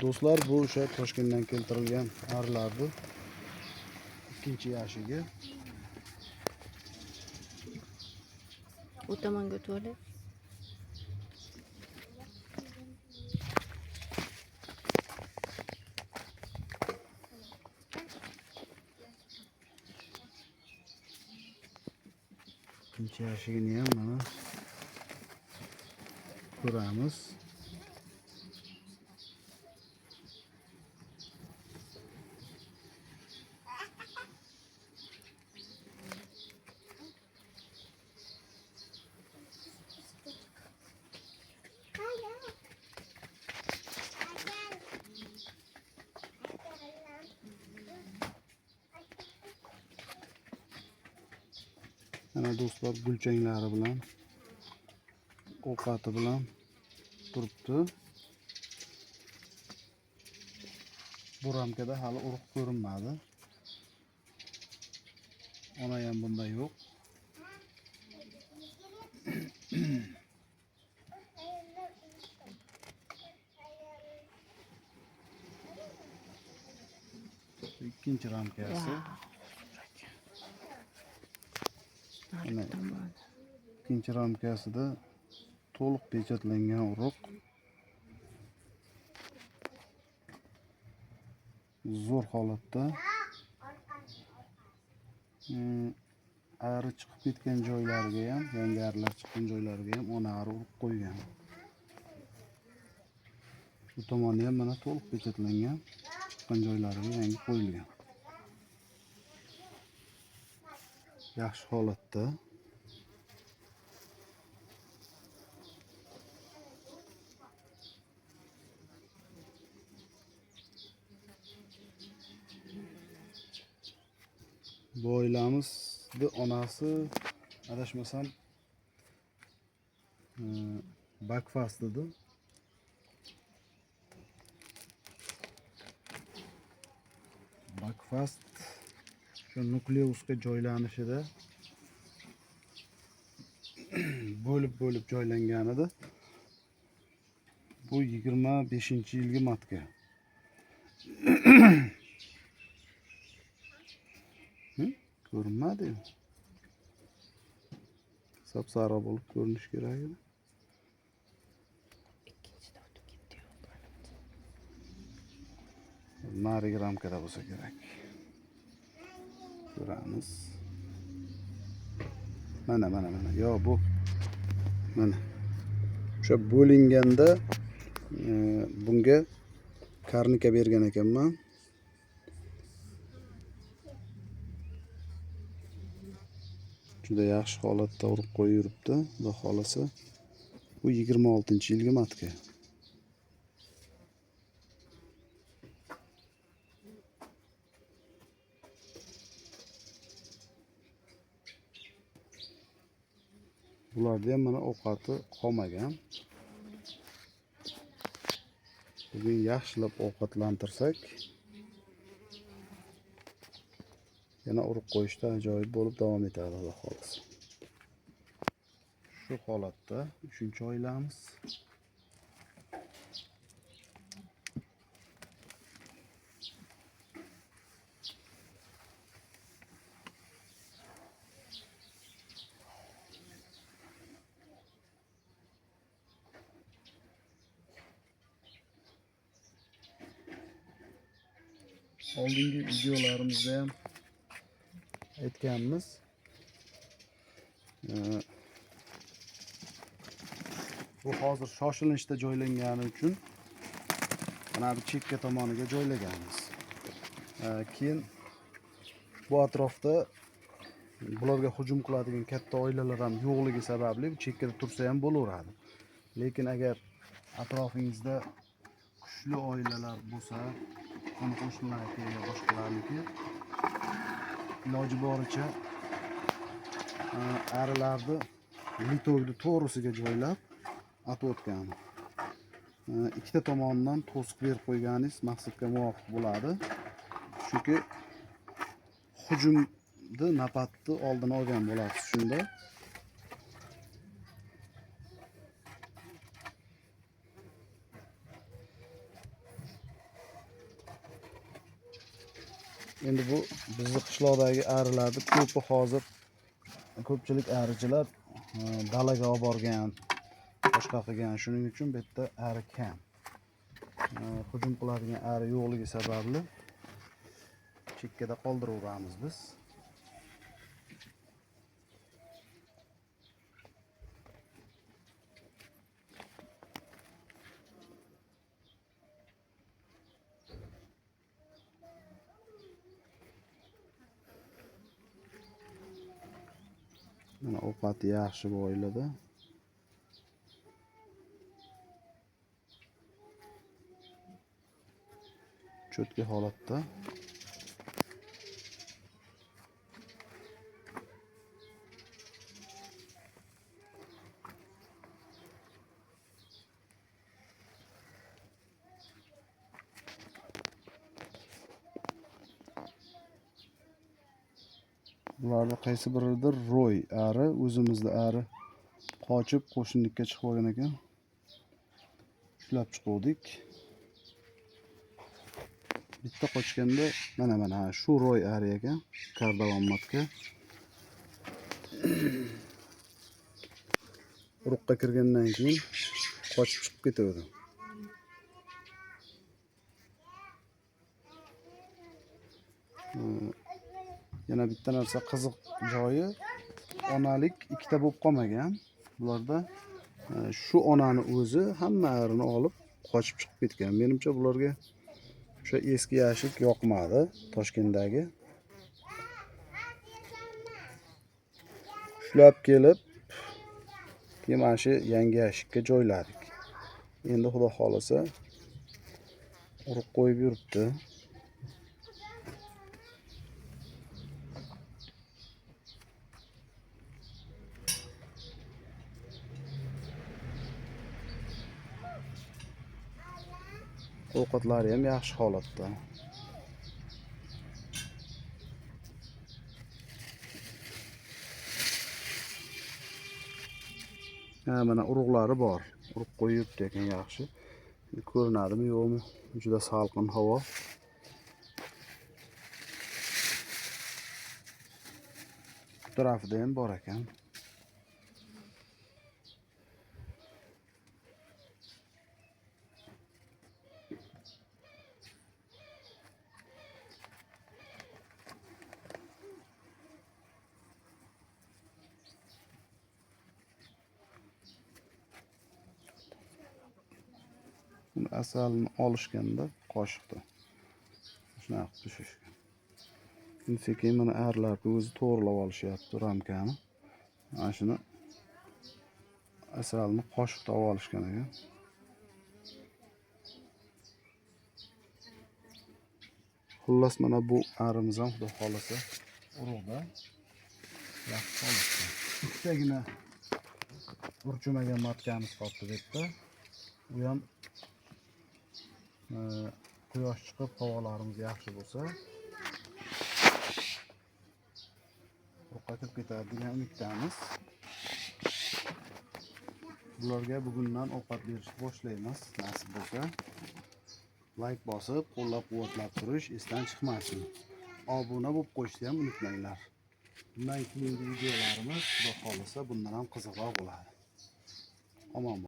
Do'stlar, bu o'sha Toshkentdan keltirilgan arilarni ikkinchi yashigi. U tomonga o'tib olay. İkinci yashigini ham mana ko'ramiz. Mana do'stlar, gulchanglari bilan, ovqati bilan turibdi. Bu ramkada hali urug' ko'rinmadi. Ona ham bunda yo'q. İkinci ramkası. Mana ikkinchi ramkasida to'liq pechatlangan urug'. Zo'r holatda. Ari chiqib ketgan joylariga ham, yangi arilar chiqqan joylariga ham ona ari urib qo'ygan. Bu tomoni ham mana to'liq pechatlangan, chiqqan joylariga yangi qo'yilgan. Yaxshi holatda. Bu oilamizning onasi adashmasam Buckfast edi. Buckfast shu nukleusga joylanishida bo'lib joylangan edi. Bu 25-yilgi matka. Ko'rinmadi. Sapsariq bo'lib ko'rinish kerak edi. Ikkinchida o'tib ketdi. Narigi ramkada bo'lsa kerak. Ko'ramiz. Mana. Yo, bu mana. O'sha bo'linganda bunga karnika bergan ekanman. Juda yaxshi holatda urib qo'yib yuribdi. Xudo xolasa, bu 26-yilgi matka. Bularda ham mana ovqati qolmagan. Bugun yaxshilab ovqatlantirsak, yana urib qo'yishda ajoyib bo'lib davom etadi, xudo xolasa. Shu holatda 3-oilamiz. Oldingi videolarimizda ham aytganmiz. Bu hozir shoshilinchda joylangani uchun mana bu chekka tomoniga joylaganmiz. Keyin bu atrofda bularga hujum qiladigan katta oilalar ham yo'qligi sababli chekkada tursa ham bo'laveradi. Lekin agar atrofingizda kuchli oilalar bo'lsa, qo'shnilarniki yoki boshqalarniki, iloji boricha arilarni litovni to'g'risiga joylab atayotgan. Ikkita tomonidan to'siq berib qo'yganingiz maqsadga muvofiq bo'ladi. Chunki hujumni, napatni oldini olgan bo'lasiz shunda. Endi bu bizni qishloqdagi arilarni ko'pi hozir ko'pchilik arichilar dalaga olib borgan, boshqa qilgan. Shuning uchun bu yerda ari kam. Hujum qiladigan ari yo'qligi sababli chekkada qoldiramiz biz. Mana ovqati yaxshi bu oilada. Cho'tki holatda. Bularni qaysi biridir ro'y ari, o'zimizda ari qochib qo'shnilikka chiqib olgan ekan. Ushlab chiqdik. Bitta qochganda mana shu ro'y ari ekan, kardavom matka. Uruqqa kirgandan keyin qochib chiqib ketadi. Yana bitta narsa qiziq joyi, onalik ikkita bo'lib qolmagan. Bularda shu onani o'zi hamma arini olib qochib chiqib ketgan. Menimcha bularga o'sha eski yashik yoqmadi Toshkentdagi. Ushlab kelib, keyin mana shu yangi yashikka joyladik. Endi xudo xolasa urib qo'yib yuribdi. Ovqatlari ham yaxshi holatda. Mana urug'lari bor. Urib qo'yibdi ekan yaxshi. Ko'rinadimi yo'qmi? Juda salqin havo. Bu tarafida ham bor ekan. Asalni olishganda qoshiqda shunaqa tushishgan. Endi sekin mana arilarni o'zi to'g'rilab olishyapti ramkani. Mana shuni asalni qoshiqda olishgan ekan. Xullas mana bu arimiz ham xudo xolasa urug'da yaxshi holatda. Bittagina urchimagan matkamiz qoldi bu yerda. Bu ham quyosh chiqib havolarimiz yaxshi bo'lsa o'qatib ketadi degan umiddamiz. Bularga bugundan ovqat berishni boshlaymiz, nasib bo'lsa. Like bosib, qo'llab-quvvatlab turish esdan chiqmasin. Obuna bo'lib qo'yishni ham unutmanglar. Bundan keyingi videolarimiz xudo xolasa bundan ham qiziqroq bo'ladi. Omon